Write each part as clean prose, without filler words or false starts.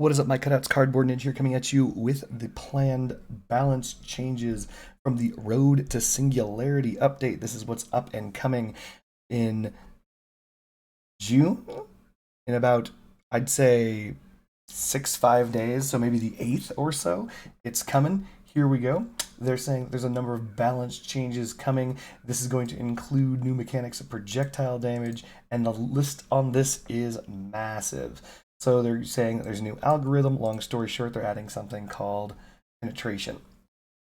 What is up, my cutouts? Cardboard Ninja here, coming at you with the planned balance changes from the Road to Singularity update. This is what's up and coming in June, in about, I'd say, 5 days, so maybe the 8th or so. It's coming. Here we go. They're saying there's a number of balance changes coming. This is going to include new mechanics of projectile damage, and the list on this is massive. So they're saying that there's a new algorithm. Long story short, they're adding something called penetration.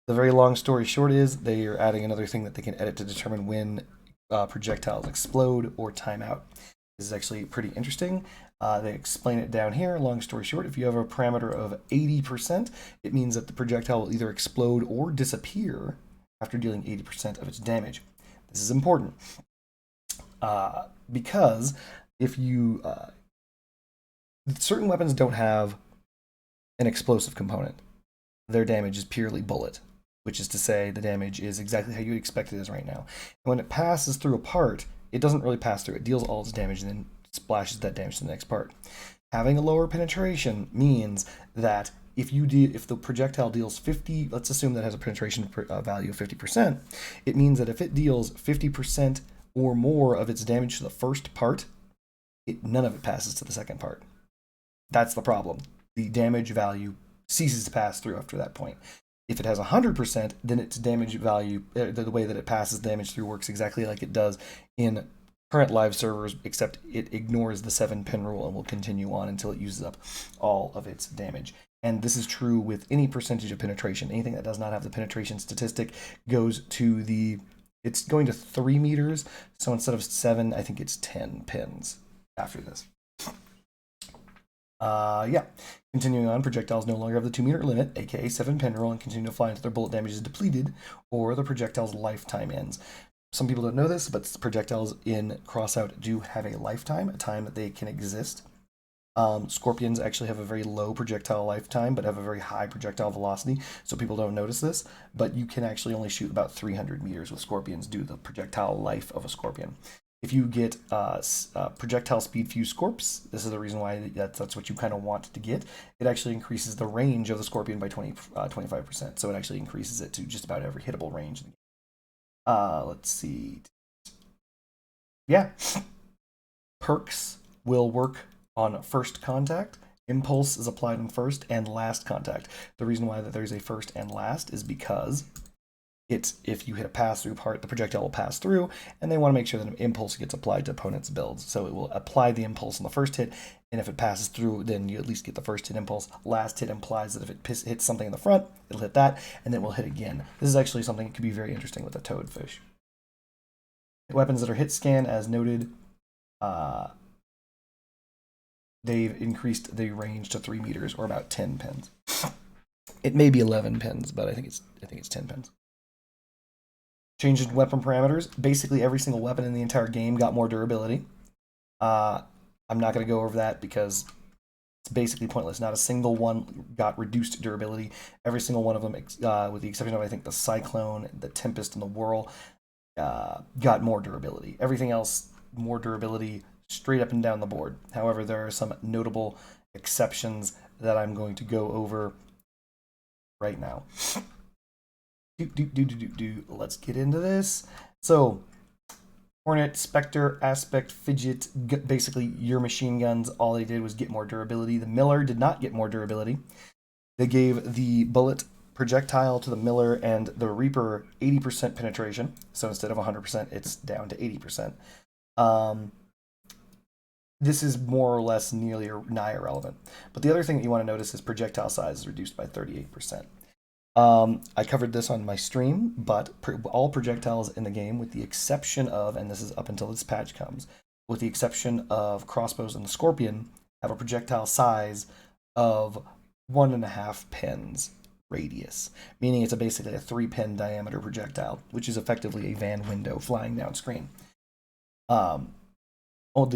The very long story short is they are adding another thing that they can edit to determine when projectiles explode or time out. This is actually pretty interesting. They explain it down here. Long story short, if you have a parameter of 80%, it means that the projectile will either explode or disappear after dealing 80% of its damage. This is important because if you certain weapons don't have an explosive component, their damage is purely bullet, which is to say the damage is exactly how you would expect it is right now. And when it passes through a part, it doesn't really pass through. It deals all its damage and then splashes that damage to the next part. Having a lower penetration means that if the projectile deals 50, let's assume that has a penetration value of 50%, it means that if it deals 50% or more of its damage to the first part, none of it passes to the second part. That's the problem. The damage value ceases to pass through after that point. If it has 100%, then its damage value, the way that it passes damage through works exactly like it does in current live servers, except it ignores the 7-pin rule and will continue on until it uses up all of its damage. And this is true with any percentage of penetration. Anything that does not have the penetration statistic goes to it's going to 3 meters. So instead of 7, I think it's 10 pins after this. Yeah. Continuing on, projectiles no longer have the 2-meter limit, aka 7-pin rule, and continue to fly until their bullet damage is depleted or the projectile's lifetime ends. Some people don't know this, but projectiles in Crossout do have a lifetime, a time that they can exist. Scorpions actually have a very low projectile lifetime, but have a very high projectile velocity, so people don't notice this. But you can actually only shoot about 300 meters with scorpions due to the projectile life of a scorpion. If you get projectile speed fuse scorps, this is the reason why that's what you kind of want to get. It actually increases the range of the scorpion by 25%. So it actually increases it to just about every hittable range. Let's see. Yeah. Perks will work on first contact. Impulse is applied on first and last contact. The reason why that there's a first and last is because if you hit a pass-through part, the projectile will pass through, and they want to make sure that an impulse gets applied to opponent's builds. So it will apply the impulse on the first hit, and if it passes through, then you at least get the first hit impulse. Last hit implies that if it hits something in the front, it'll hit that, and then it will hit again. This is actually something that could be very interesting with a toadfish. Weapons that are hit scan, as noted, they've increased the range to 3 meters, or about 10 pins. It may be 11 pins, but I think it's 10 pins. Changed weapon parameters. Basically, every single weapon in the entire game got more durability. I'm not going to go over that because it's basically pointless. Not a single one got reduced durability. Every single one of them, with the exception of, I think, the Cyclone, the Tempest, and the Whirl, got more durability. Everything else, more durability straight up and down the board. However, there are some notable exceptions that I'm going to go over right now. Let's get into this. So, Hornet, Spectre, Aspect, Fidget, basically your machine guns, all they did was get more durability. The Miller did not get more durability. They gave the bullet projectile to the Miller and the Reaper 80% penetration. So instead of 100%, it's down to 80%. This is more or less nearly or nigh irrelevant. But the other thing that you want to notice is projectile size is reduced by 38%. I covered this on my stream, but all projectiles in the game, with the exception of, and this is up until this patch comes, with the exception of crossbows and the Scorpion, have a projectile size of 1.5 pins radius, meaning it's basically a 3-pin diameter projectile, which is effectively a van window flying down screen. The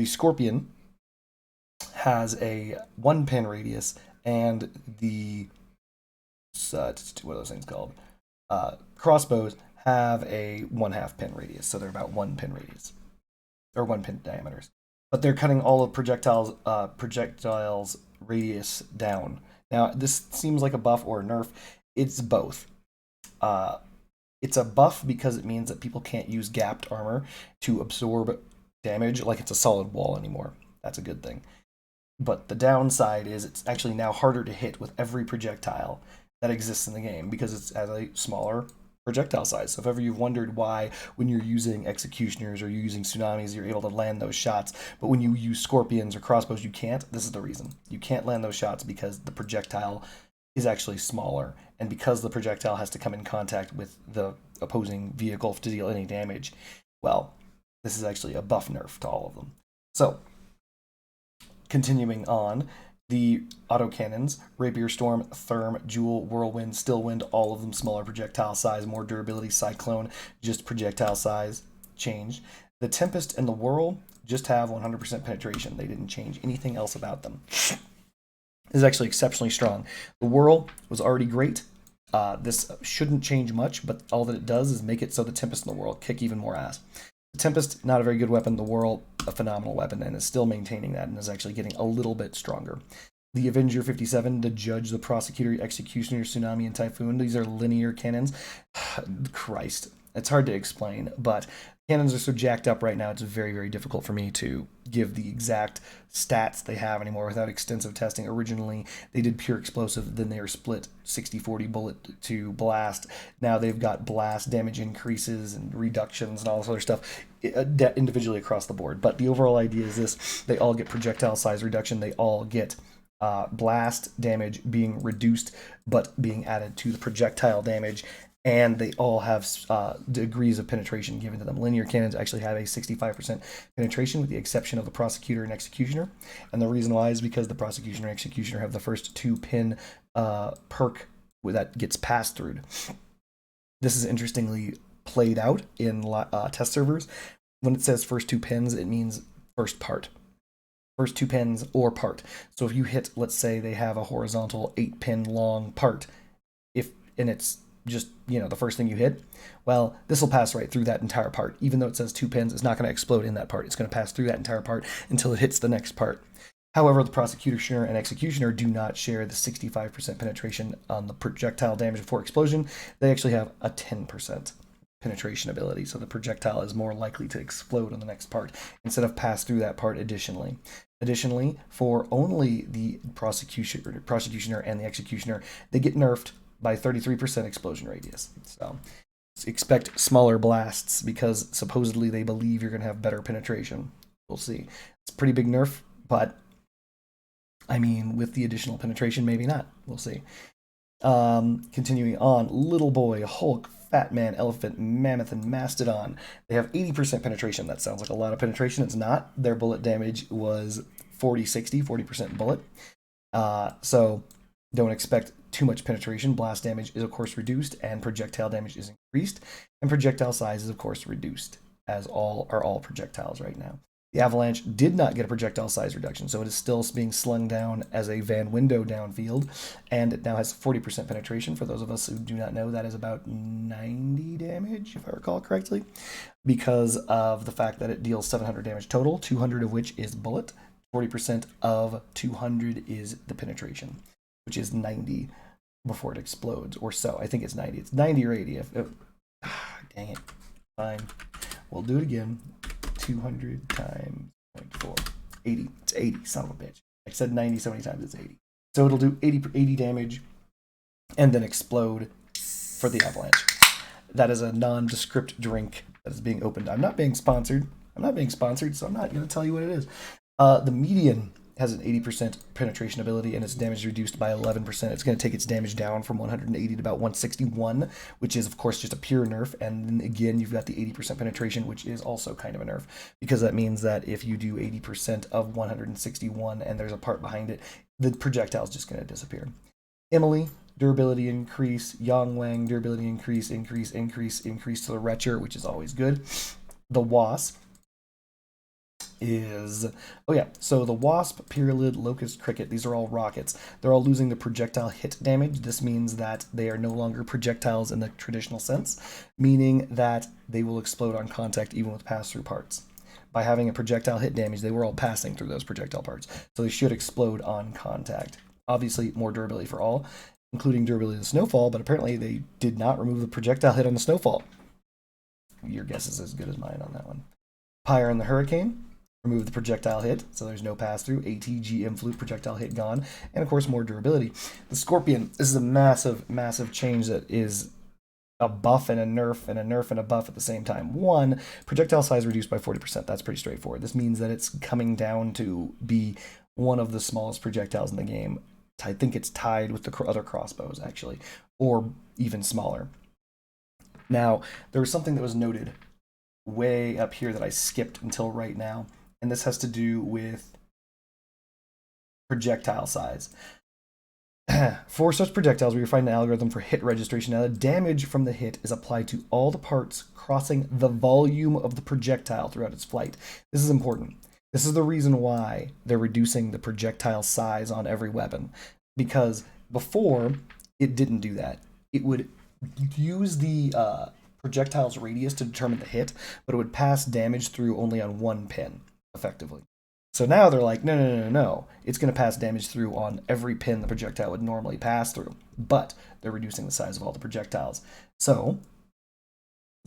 Scorpion has a 1-pin radius, and the what are those things called? Crossbows have a 1/2 pin radius, so they're about 1 pin radius or 1 pin diameters. But they're cutting all of projectiles radius down. Now, this seems like a buff or a nerf. It's both. It's a buff because it means that people can't use gapped armor to absorb damage like it's a solid wall anymore. That's a good thing. But the downside is it's actually now harder to hit with every projectile that exists in the game because it's at a smaller projectile size. So if ever you've wondered why when you're using executioners or you're using tsunamis, you're able to land those shots, but when you use scorpions or crossbows, you can't, this is the reason. You can't land those shots because the projectile is actually smaller. And because the projectile has to come in contact with the opposing vehicle to deal any damage, well, this is actually a buff nerf to all of them. So, continuing on, the autocannons, Rapier Storm, Therm, Jewel, Whirlwind, Stillwind, all of them smaller projectile size, more durability, Cyclone, just projectile size changed. The Tempest and the Whirl just have 100% penetration. They didn't change anything else about them. This is actually exceptionally strong. The Whirl was already great. This shouldn't change much, but all that it does is make it so the Tempest and the Whirl kick even more ass. The Tempest, not a very good weapon. The Whirl, a phenomenal weapon, and is still maintaining that and is actually getting a little bit stronger. The Avenger 57, the Judge, the Prosecutor, Executioner, Tsunami, and Typhoon. These are linear cannons. Christ, it's hard to explain, but cannons are so jacked up right now, it's very, very difficult for me to give the exact stats they have anymore without extensive testing. Originally, they did pure explosive, then they were split 60-40 bullet to blast. Now they've got blast damage increases and reductions and all this other stuff individually across the board. But the overall idea is this: they all get projectile size reduction, they all get blast damage being reduced but being added to the projectile damage, and they all have degrees of penetration given to them. Linear cannons actually have a 65% penetration with the exception of the Prosecutor and Executioner, and the reason why is because the Prosecutioner and Executioner have the first 2-pin perk that gets passed through. This is interestingly played out in test servers. When it says first 2 pins, it means first part. First 2 pins or part. So if you hit, let's say they have a horizontal 8-pin long part, and it's just, the first thing you hit, well, this will pass right through that entire part. Even though it says 2 pins, it's not going to explode in that part. It's going to pass through that entire part until it hits the next part. However, the Prosecutioner and Executioner do not share the 65% penetration on the projectile damage before explosion. They actually have a 10% penetration ability, so the projectile is more likely to explode on the next part instead of pass through that part additionally. Additionally, for only the Prosecutioner and the Executioner, they get nerfed by 33% explosion radius. So expect smaller blasts because supposedly they believe you're going to have better penetration. We'll see. It's a pretty big nerf, but I mean, with the additional penetration, maybe not. We'll see. Continuing on, Little Boy, Hulk, Fat Man, Elephant, Mammoth, and Mastodon. They have 80% penetration. That sounds like a lot of penetration. It's not. Their bullet damage was 40% bullet. So don't expect too much penetration. Blast damage is, of course, reduced, and projectile damage is increased. And projectile size is, of course, reduced, as all projectiles right now. The Avalanche did not get a projectile size reduction, so it is still being slung down as a Van Window downfield, and it now has 40% penetration. For those of us who do not know, that is about 90 damage, if I recall correctly, because of the fact that it deals 700 damage total, 200 of which is bullet. 40% of 200 is the penetration, which is 90 before it explodes, or so. I think it's 90. It's 90 or 80. Dang it. Fine. We'll do it again. 200 times 0.4. 80. It's 80, son of a bitch. I said 90 so many times, it's 80. So it'll do 80 damage and then explode for the Avalanche. That is a nondescript drink that is being opened. I'm not being sponsored, so I'm not going to tell you what it is. The Median has an 80% penetration ability, and its damage is reduced by 11%. It's going to take its damage down from 180 to about 161, which is, of course, just a pure nerf. And then again, you've got the 80% penetration, which is also kind of a nerf, because that means that if you do 80% of 161 and there's a part behind it, the projectile is just going to disappear. Emily, durability increase. Yang Wang, durability increase to the Retcher, which is always good. The Wasp is, so the Wasp, Pyralid, Locust, Cricket, these are all rockets. They're all losing the projectile hit damage. This means that they are no longer projectiles in the traditional sense, meaning that they will explode on contact even with pass-through parts. by having a projectile hit damage, they were all passing through those projectile parts. So they should explode on contact. Obviously, more durability for all, including durability to snowfall, but apparently they did not remove the projectile hit on the snowfall. Your guess is as good as mine on that one. Pyre and the Hurricane, remove the projectile hit, so there's no pass-through. ATG Influte, projectile hit gone, and of course more durability. The Scorpion, this is a massive, massive change that is a buff and a nerf and a nerf and a buff at the same time. One, projectile size reduced by 40%. That's pretty straightforward. This means that it's coming down to be one of the smallest projectiles in the game. I think it's tied with the other crossbows, actually, or even smaller. Now, there was something that was noted way up here that I skipped until right now, and this has to do with projectile size. For such projectiles, we refine an algorithm for hit registration. Now, the damage from the hit is applied to all the parts crossing the volume of the projectile throughout its flight. This is important. This is the reason why they're reducing the projectile size on every weapon, because before, it didn't do that. It would use the projectile's radius to determine the hit, but it would pass damage through only on one pin, effectively. So now they're like, no. It's going to pass damage through on every pin the projectile would normally pass through, but they're reducing the size of all the projectiles. So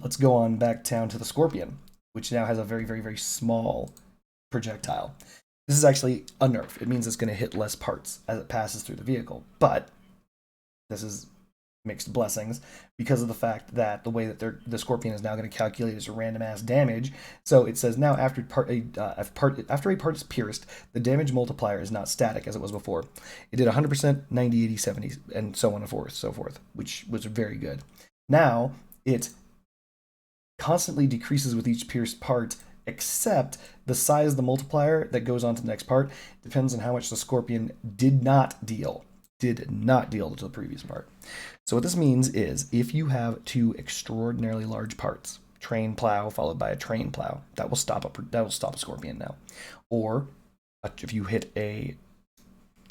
let's go on back down to the Scorpion, which now has a very, very, very small projectile. This is actually a nerf. It means it's going to hit less parts as it passes through the vehicle, but this is mixed blessings because of the fact that the way that the Scorpion is now going to calculate is a random ass damage. So it says now after a part is pierced, the damage multiplier is not static as it was before. It did 100%, 90, 80, 70, and so on and so forth, which was very good. Now it constantly decreases with each pierced part, except the size of the multiplier that goes on to the next part depends on how much the Scorpion did not deal to the previous part. So what this means is if you have two extraordinarily large parts, train plow followed by a train plow, that will stop a Scorpion now. Or if you hit a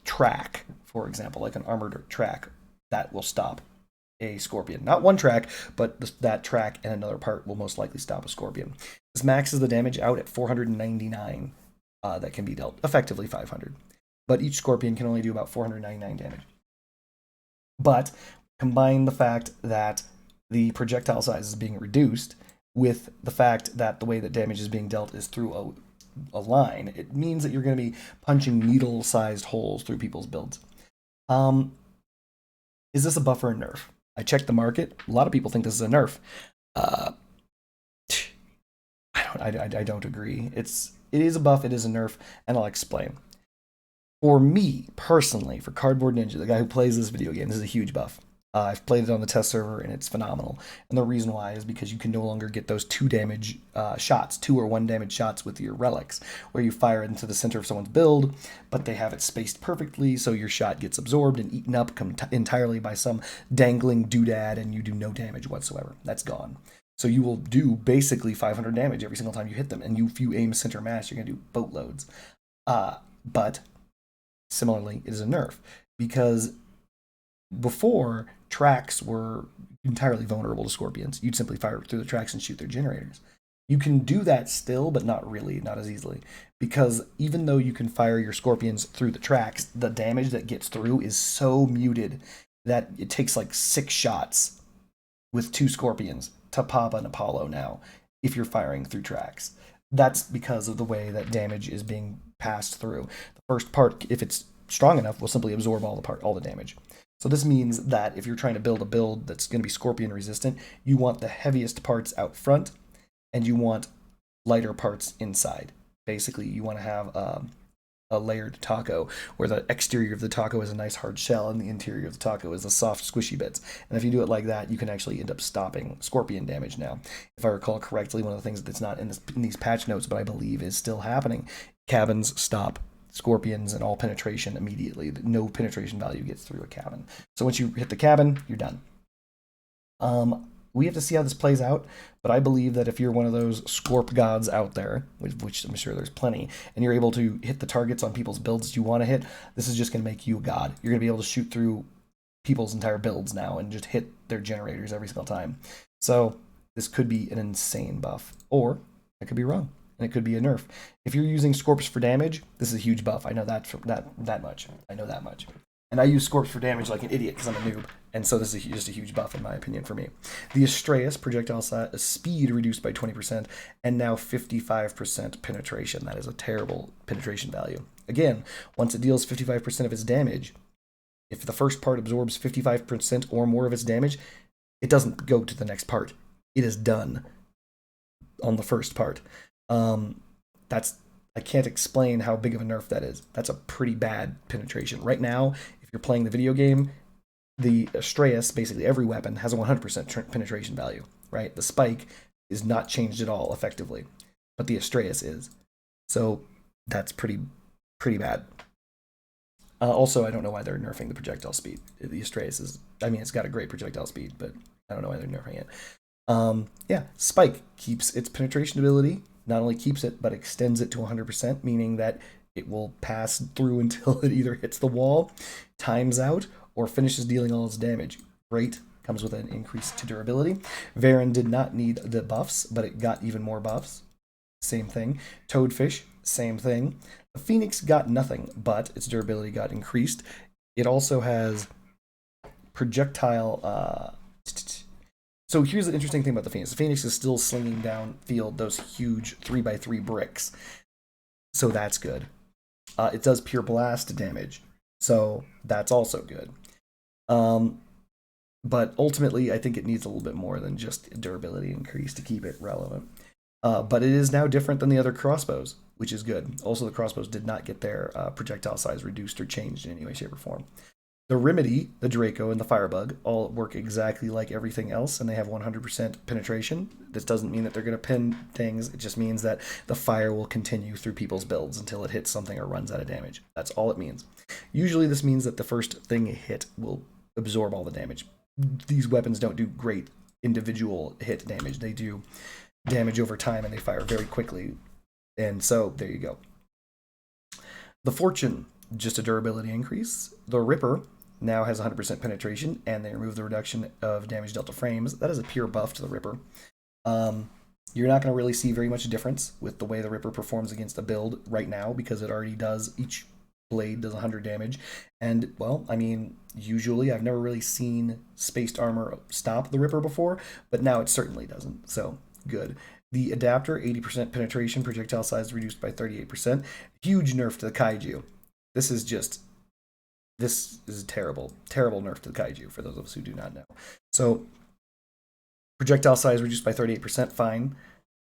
track, for example, like an armored track, that will stop a Scorpion. Not one track, but that track and another part will most likely stop a Scorpion. This maxes the damage out at 499 that can be dealt, effectively 500. But each Scorpion can only do about 499 damage. But combine the fact that the projectile size is being reduced with the fact that the way that damage is being dealt is through a line, it means that you're going to be punching needle-sized holes through people's builds. Is this a buff or a nerf? I checked the market. A lot of people think this is a nerf. I don't agree. It is a buff, it is a nerf, and I'll explain. For me, personally, for Cardboard Ninja, the guy who plays this video game, this is a huge buff. I've played it on the test server, and it's phenomenal. And the reason why is because you can no longer get those 2 or 1 damage shots with your relics, where you fire into the center of someone's build, but they have it spaced perfectly, so your shot gets absorbed and eaten up entirely by some dangling doodad, and you do no damage whatsoever. That's gone. So you will do basically 500 damage every single time you hit them, and if you aim center mass, you're going to do boatloads. But similarly, it is a nerf, because before, tracks were entirely vulnerable to Scorpions. You'd simply fire through the tracks and shoot their generators. You can do that still, but not really, not as easily. Because even though you can fire your Scorpions through the tracks, the damage that gets through is so muted that it takes like 6 shots with 2 Scorpions to pop an Apollo now, if you're firing through tracks. That's because of the way that damage is being passed through. The first part, if it's strong enough, will simply absorb all the damage. So this means that if you're trying to build a build that's going to be Scorpion resistant, you want the heaviest parts out front, and you want lighter parts inside. Basically, you want to have a layered taco, where the exterior of the taco is a nice hard shell, and the interior of the taco is the soft, squishy bits. And if you do it like that, you can actually end up stopping Scorpion damage now. If I recall correctly, one of the things that's not in these patch notes, but I believe is still happening, cabins stop Scorpions and all penetration immediately. No penetration value gets through a cabin. So once you hit the cabin, you're done. We have to see how this plays out, but I believe that if you're one of those Scorp gods out there, which I'm sure there's plenty, and you're able to hit the targets on people's builds that you want to hit, this is just going to make you a god. You're going to be able to shoot through people's entire builds now and just hit their generators every single time. So this could be an insane buff, or I could be wrong. and it could be a nerf. If you're using Scorps for damage, this is a huge buff. I know that much. I know that much. And I use Scorps for damage like an idiot because I'm a noob. And so this is just a huge buff in my opinion for me. The Astreus projectile speed reduced by 20% and now 55% penetration. That is a terrible penetration value. Again, once it deals 55% of its damage, if the first part absorbs 55% or more of its damage, it doesn't go to the next part. It is done on the first part. I can't explain how big of a nerf that is. That's a pretty bad penetration. Right now, if you're playing the video game, the Astreus, basically every weapon, has a 100% penetration value, right? The spike is not changed at all effectively, but the Astreus is. So that's pretty bad. Also, I don't know why they're nerfing the projectile speed. The Astreus is, I mean, it's got a great projectile speed, but I don't know why they're nerfing it. Yeah, Spike keeps its penetration ability, not only keeps it, but extends it to 100%, meaning that it will pass through until it either hits the wall, times out, or finishes dealing all its damage. Great, comes with an increase to durability. Varen did not need the buffs, but it got even more buffs. Same thing. Toadfish, same thing. The Phoenix got nothing, but its durability got increased. It also has projectile. So here's the interesting thing about the Phoenix. The Phoenix is still slinging downfield those huge 3x3 bricks. So that's good. It does pure blast damage. So that's also good. But ultimately, I think it needs a little bit more than just a durability increase to keep it relevant. But it is now different than the other crossbows, which is good. Also, the crossbows did not get their projectile size reduced or changed in any way, shape, or form. The Remedy, the Draco, and the Firebug all work exactly like everything else, and they have 100% penetration. This doesn't mean that they're going to pin things. It just means that the fire will continue through people's builds until it hits something or runs out of damage. That's all it means. Usually this means that the first thing hit will absorb all the damage. These weapons don't do great individual hit damage. They do damage over time, and they fire very quickly. And so, there you go. The Fortune, just a durability increase. The Ripper now has 100% penetration, and they remove the reduction of damage dealt to frames. That is a pure buff to the Ripper. You're not going to really see very much difference with the way the Ripper performs against a build right now, because it already does, each blade does 100 damage. And, well, I mean, usually I've never really seen spaced armor stop the Ripper before, but now it certainly doesn't, so good. The Adapter, 80% penetration, projectile size reduced by 38%. Huge nerf to the Kaiju. This is a terrible nerf to the Kaiju, for those of us who do not know. So, projectile size reduced by 38%, fine.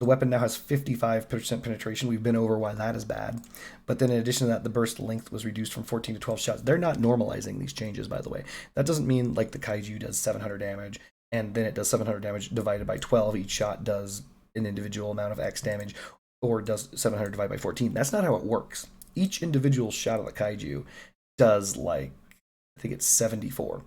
The weapon now has 55% penetration. We've been over why that is bad. But then in addition to that, the burst length was reduced from 14 to 12 shots. They're not normalizing these changes, by the way. That doesn't mean like the Kaiju does 700 damage, and then it does 700 damage divided by 12. Each shot does an individual amount of X damage, or does 700 divided by 14. That's not how it works. Each individual shot of the Kaiju does, like, I think it's 74,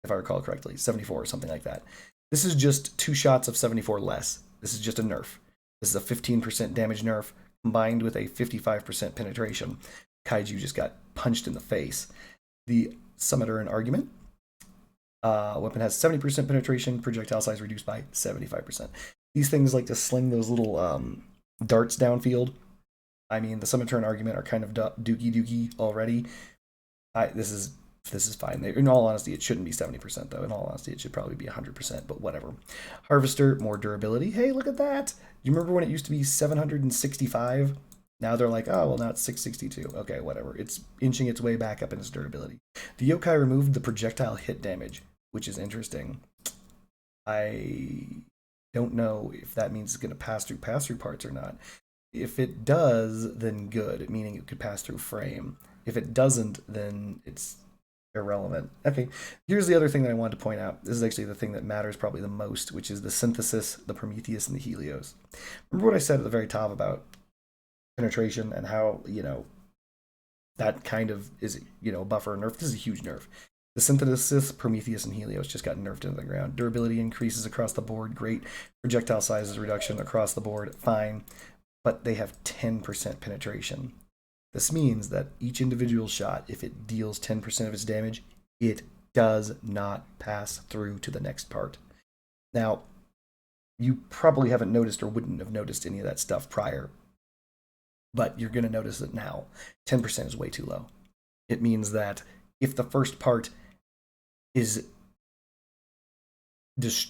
if I recall correctly, 74 or something like that. This is just 2 shots of 74 less. This is just a nerf. This is a 15% damage nerf combined with a 55% penetration. Kaiju just got punched in the face. The Summiter and Argument. Weapon has 70% penetration, projectile size reduced by 75%. These things like to sling those little darts downfield. I mean, the Summiter and Argument are kind of dookie already. This is fine. In all honesty, it shouldn't be 70%, though. In all honesty, it should probably be 100%, but whatever. Harvester, more durability. Hey, look at that. You remember when it used to be 765? Now they're like, oh, well, now it's 662. Okay, whatever. It's inching its way back up in its durability. The Yokai removed the projectile hit damage, which is interesting. I don't know if that means it's going to pass through parts or not. If it does, then good, meaning it could pass through frame. If it doesn't, then it's irrelevant. Okay, here's the other thing that I wanted to point out. This is actually the thing that matters probably the most, which is the Synthesis, the Prometheus, and the Helios. Remember what I said at the very top about penetration and how, that kind of is, buffer nerf. This is a huge nerf. The Synthesis, Prometheus, and Helios just got nerfed into the ground. Durability increases across the board, great. Projectile sizes reduction across the board, fine. But they have 10% penetration. This means that each individual shot, if it deals 10% of its damage, it does not pass through to the next part. Now, you probably haven't noticed or wouldn't have noticed any of that stuff prior, But you're going to notice that now 10% is way too low. It means that if the first part is,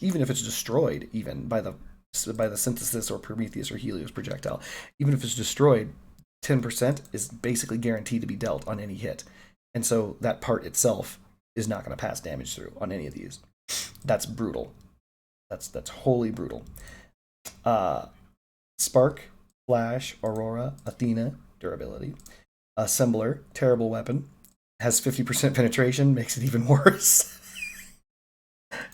even if it's destroyed, even by the synthesis or Prometheus or Helios projectile, even if it's destroyed, 10% is basically guaranteed to be dealt on any hit. And so that part itself is not going to pass damage through on any of these. That's brutal. That's wholly brutal. Spark, Flash, Aurora, Athena, durability. Assembler, terrible weapon, has 50% penetration, makes it even worse.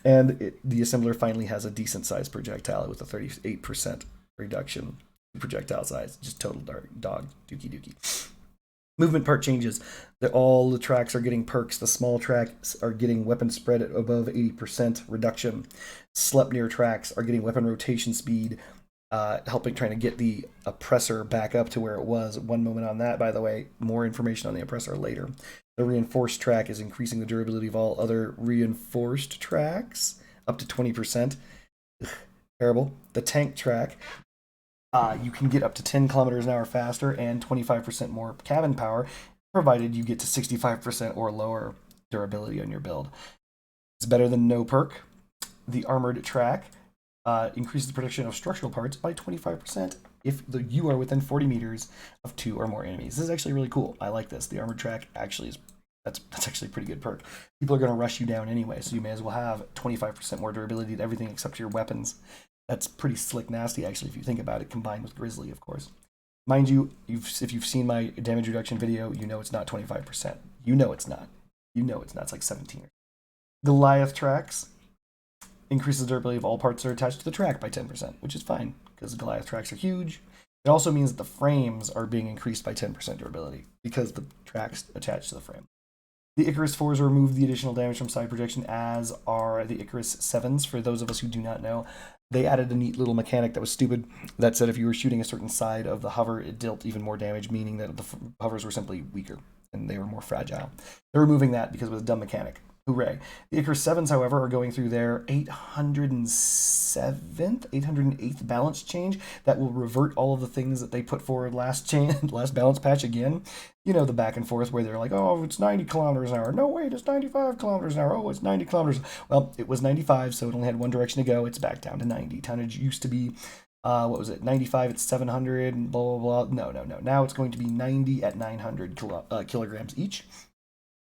And the assembler finally has a decent sized projectile with a 38% reduction in projectile size. Just total dog, dookie. Movement part changes. All the tracks are getting perks. The small tracks are getting weapon spread at above 80% reduction. Sleipnir tracks are getting weapon rotation speed, helping trying to get the oppressor back up to where it was. One moment on that, by the way. More information on the oppressor later. The reinforced track is increasing the durability of all other reinforced tracks up to 20%. Ugh, terrible. The tank track, you can get up to 10 kilometers an hour faster and 25% more cabin power, provided you get to 65% or lower durability on your build. It's better than no perk. The armored track increases the protection of structural parts by 25% if you are within 40 meters of 2 or more enemies. This is actually really cool. I like this. The armored track actually is that's actually a pretty good perk. People are going to rush you down anyway, so you may as well have 25% more durability to everything except your weapons. That's pretty slick nasty, actually, if you think about it, combined with Grizzly, of course. Mind you, if you've seen my damage reduction video, you know it's not 25%. You know it's not. It's like 17. Goliath tracks increases the durability of all parts that are attached to the track by 10%, which is fine, because Goliath tracks are huge. It also means that the frames are being increased by 10% durability, because the tracks attached to the frame. The Icarus 4s remove the additional damage from side projection, as are the Icarus 7s. For those of us who do not know, they added a neat little mechanic that was stupid that said if you were shooting a certain side of the hover, it dealt even more damage, meaning that the hovers were simply weaker and they were more fragile. They're removing that because it was a dumb mechanic. Hooray. The Icarus 7s, however, are going through their 808th balance change that will revert all of the things that they put forward last balance patch again. You know, the back and forth where they're like, oh, it's 90 kilometers an hour. No, wait, it's 95 kilometers an hour. Oh, it's 90 kilometers. Well, it was 95, so it only had one direction to go. It's back down to 90. Tonnage used to be, 95 at 700 and blah, blah, blah. No. Now it's going to be 90 at 900 kilograms each.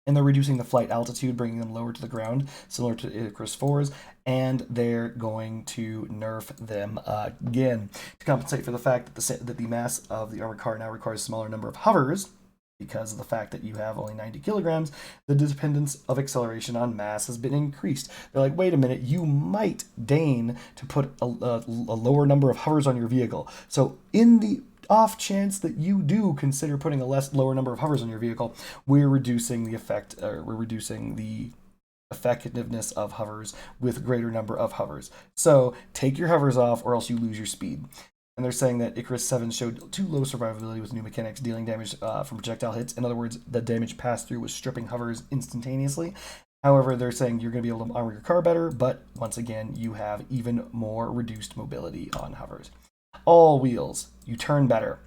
And they're reducing the flight altitude, bringing them lower to the ground, similar to Icarus 4s, and they're going to nerf them again to compensate for the fact that the mass of the armored car now requires a smaller number of hovers. Because of the fact that you have only 90 kilograms, the dependence of acceleration on mass has been increased. They're like, wait a minute, you might deign to put a lower number of hovers on your vehicle. So in the off chance that you do consider putting a lower number of hovers on your vehicle, we're reducing the effectiveness of hovers with greater number of hovers. So take your hovers off or else you lose your speed. And they're saying that Icarus 7 showed too low survivability with new mechanics dealing damage from projectile hits. In other words, the damage passed through was stripping hovers instantaneously. However, they're saying you're going to be able to armor your car better, but once again, you have even more reduced mobility on hovers. All wheels, you turn better.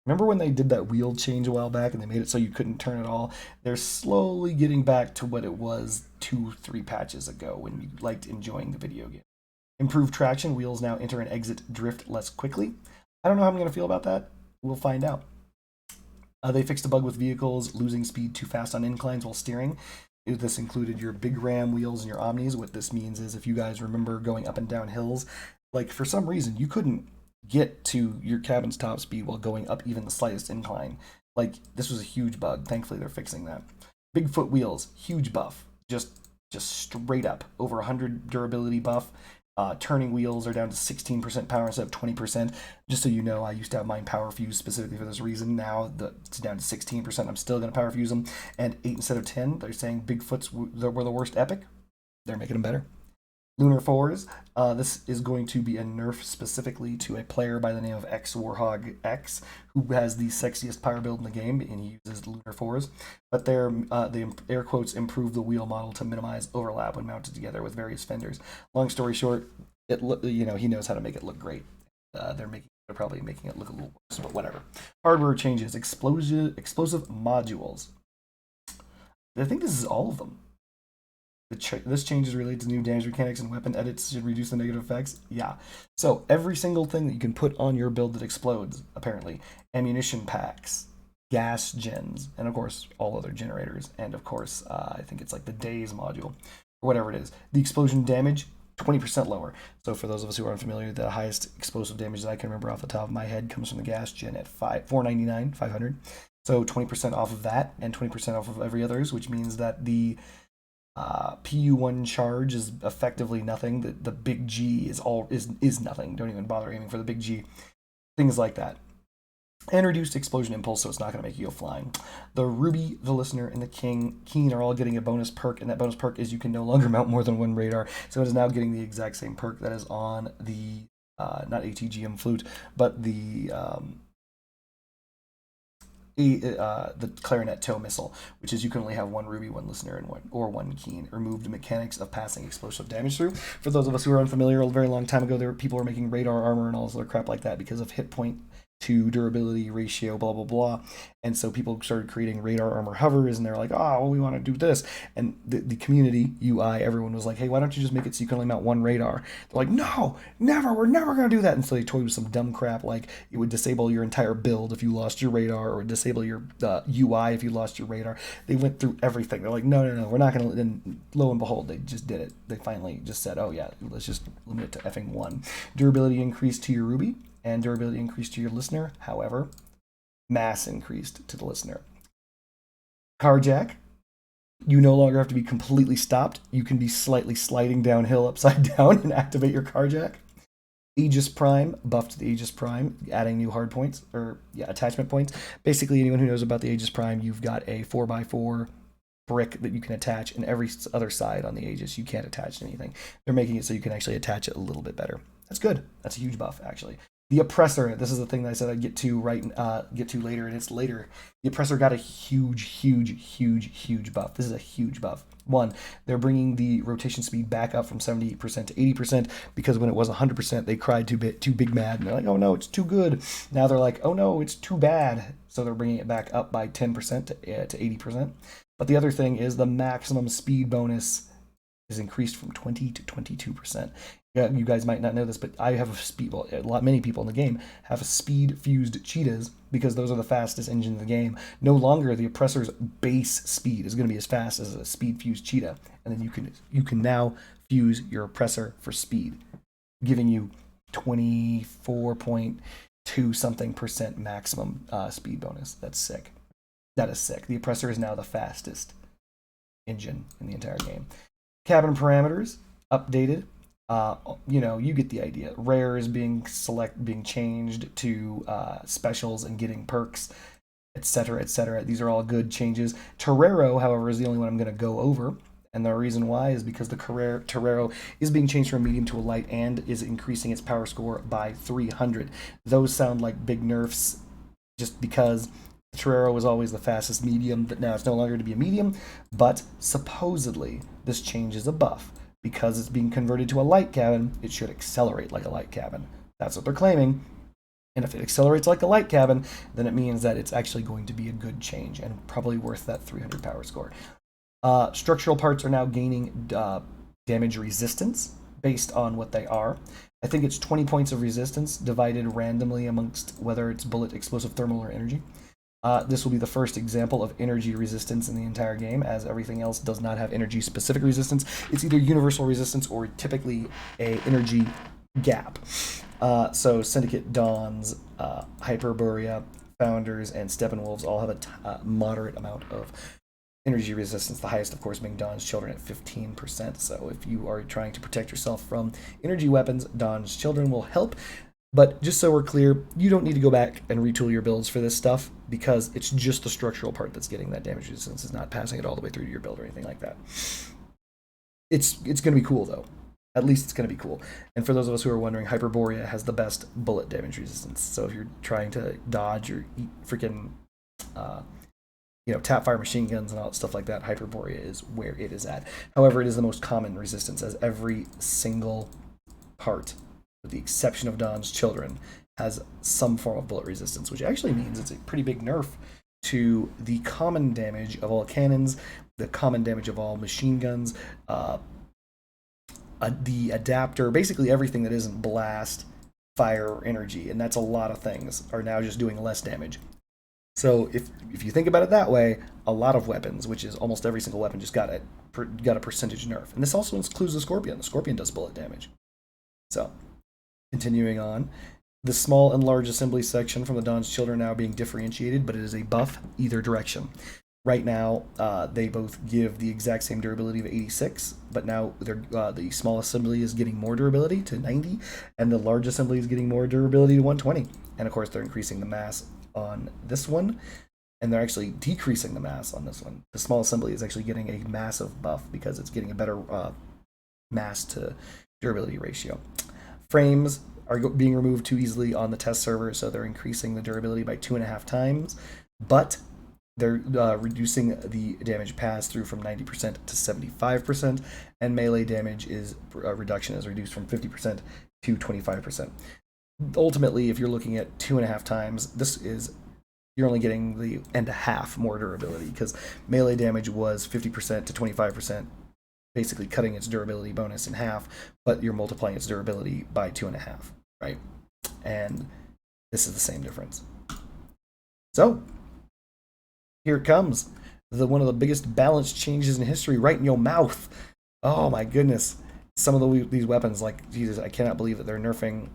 Remember when they did that wheel change a while back and they made it so you couldn't turn at all? They're slowly getting back to what it was 2-3 patches ago when you liked enjoying the video game. Improved traction, wheels now enter and exit drift less quickly. I don't know how I'm going to feel about that. We'll find out. They fixed a bug with vehicles losing speed too fast on inclines while steering. This included your big ram wheels and your Omnis. What this means is if you guys remember going up and down hills, like for some reason you couldn't get to your cabin's top speed while going up even the slightest incline. Like this was a huge bug. Thankfully they're fixing that. Bigfoot wheels, huge buff. Just straight up. Over 100 durability buff. Turning wheels are down to 16% power instead of 20%. Just so you know, I used to have mine power fused specifically for this reason. Now it's down to 16%. I'm still going to power fuse them. And 8 instead of 10. They're saying Bigfoots were the worst epic. They're making them better. Lunar 4s. This is going to be a nerf specifically to a player by the name of X Warhog X, who has the sexiest power build in the game, and he uses Lunar 4s. But they air quotes improve the wheel model to minimize overlap when mounted together with various fenders. Long story short, he knows how to make it look great. They're making it They're probably making it look a little worse, but whatever. Hardware changes. Explosive modules. I think this is all of them. This change is related to new damage mechanics and weapon edits should reduce the negative effects. Yeah. So every single thing that you can put on your build that explodes, apparently. Ammunition packs, gas gens, and of course all other generators. And of course, I think it's like the days module, or whatever it is. The explosion damage, 20% lower. So for those of us who aren't familiar, the highest explosive damage that I can remember off the top of my head comes from the gas gen at 499, 500. So 20% off of that, and 20% off of every others, which means that the PU1 charge is effectively nothing. The big G is nothing. Don't even bother aiming for the big G. Things like that. And reduced explosion impulse, so it's not going to make you go flying. The Ruby, the Listener, and the Keen are all getting a bonus perk, and that bonus perk is you can no longer mount more than one radar. So it is now getting the exact same perk that is on the not ATGM flute, but the clarinet tow missile, which is you can only have one Ruby, one Listener, and one Keen. Remove the mechanics of passing explosive damage through. For those of us who are unfamiliar, a very long time ago, people were making radar armor and all this other crap like that because of hit point to durability ratio, blah, blah, blah. And so people started creating radar armor hovers, and they're like, oh, well, we want to do this. And the community, UI, everyone was like, hey, why don't you just make it so you can only mount one radar? They're like, no, never, we're never going to do that. And so they toyed with some dumb crap like it would disable your entire build if you lost your radar, or disable your UI if you lost your radar. They went through everything. They're like, no, we're not going to. And lo and behold, they just did it. They finally just said, oh, yeah, let's just limit it to effing one. Durability increased to your Ruby, and durability increased to your Listener. However, mass increased to the Listener. Carjack, you no longer have to be completely stopped. You can be slightly sliding downhill upside down and activate your Carjack. Aegis Prime, buffed the Aegis Prime, adding new hard points, or attachment points. Basically, anyone who knows about the Aegis Prime, you've got a 4x4 brick that you can attach, and every other side on the Aegis you can't attach to anything. They're making it so you can actually attach it a little bit better. That's good. That's a huge buff, actually. The Oppressor, this is the thing that I said I'd get to later, and it's later. The Oppressor got a huge buff. This is a huge buff. One, they're bringing the rotation speed back up from 78% to 80%, because when it was 100%, they cried too big mad, and they're like, oh no, it's too good. Now they're like, oh no, it's too bad. So they're bringing it back up by 10% to 80%. But the other thing is the maximum speed bonus is increased from 20 to 22%. Yeah, you guys might not know this, but I have many people in the game have speed-fused cheetahs, because those are the fastest engines in the game. No longer the Oppressor's base speed is going to be as fast as a speed-fused cheetah, and then you can now fuse your Oppressor for speed, giving you 24.2 something percent maximum speed bonus. That's sick. That is sick. The Oppressor is now the fastest engine in the entire game. Cabin parameters updated. You get the idea. Rare is being changed to specials and getting perks, etc., etc. These are all good changes. Torero, however, is the only one I'm going to go over, and the reason why is because the Torero is being changed from a medium to a light and is increasing its power score by 300. Those sound like big nerfs, just because the Torero was always the fastest medium, but now it's no longer to be a medium. But supposedly this change is a buff. Because it's being converted to a light cabin, it should accelerate like a light cabin. That's what they're claiming. And if it accelerates like a light cabin, then it means that it's actually going to be a good change and probably worth that 300 power score. Structural parts are now gaining damage resistance based on what they are. I think it's 20 points of resistance divided randomly amongst whether it's bullet, explosive, thermal, or energy. This will be the first example of energy resistance in the entire game, as everything else does not have energy-specific resistance. It's either universal resistance or typically a energy gap. So Syndicate, Dawns, Hyperborea, Founders, and Steppenwolves all have a moderate amount of energy resistance, the highest, of course, being Dawn's Children at 15%. So if you are trying to protect yourself from energy weapons, Dawn's Children will help. But just so we're clear, you don't need to go back and retool your builds for this stuff, because it's just the structural part that's getting that damage resistance. It's not passing it all the way through to your build or anything like that. It's going to be cool, though. At least it's going to be cool. And for those of us who are wondering, Hyperborea has the best bullet damage resistance. So if you're trying to dodge or freaking, tap fire machine guns and all that stuff like that, Hyperborea is where it is at. However, it is the most common resistance, as every single part, with the exception of Dawn's Children, has some form of bullet resistance, which actually means it's a pretty big nerf to the common damage of all cannons, the common damage of all machine guns, the adapter, basically everything that isn't blast, fire, or energy, and that's a lot of things, are now just doing less damage. So if you think about it that way, a lot of weapons, which is almost every single weapon, just got a percentage nerf. And this also includes the Scorpion. The Scorpion does bullet damage. So, continuing on, the small and large assembly section from the Dawn's Children are now being differentiated, but it is a buff either direction. Right now, they both give the exact same durability of 86, but now the small assembly is getting more durability to 90, and the large assembly is getting more durability to 120. And of course, they're increasing the mass on this one, and they're actually decreasing the mass on this one. The small assembly is actually getting a massive buff because it's getting a better mass to durability ratio. Frames are being removed too easily on the test server, so they're increasing the durability by 2.5 times, but they're reducing the damage pass through from 90% to 75%, and melee damage reduction is reduced from 50% to 25%. Ultimately, if you're looking at 2.5 times, you're only getting the and a half more durability, because melee damage was 50% to 25%, basically cutting its durability bonus in half, but you're multiplying its durability by 2.5, right? And this is the same difference. So here it comes, one of the biggest balance changes in history, right in your mouth. Oh my goodness. Some of these weapons, like, Jesus, I cannot believe that they're nerfing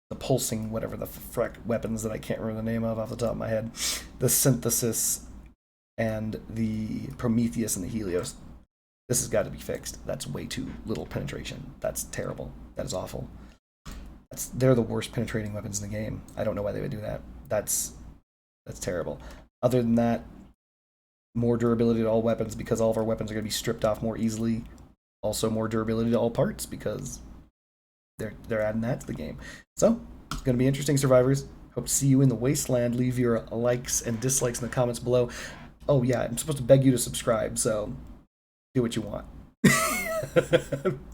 the pulsing, whatever the frick weapons that I can't remember the name of off the top of my head, the Synthesis and the Prometheus and the Helios. This has got to be fixed. That's way too little penetration. That's terrible. That is awful. They're the worst penetrating weapons in the game. I don't know why they would do that. That's terrible. Other than that, more durability to all weapons, because all of our weapons are going to be stripped off more easily. Also more durability to all parts, because they're adding that to the game. So it's going to be interesting, survivors. Hope to see you in the wasteland. Leave your likes and dislikes in the comments below. Oh yeah, I'm supposed to beg you to subscribe, so do what you want.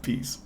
Peace.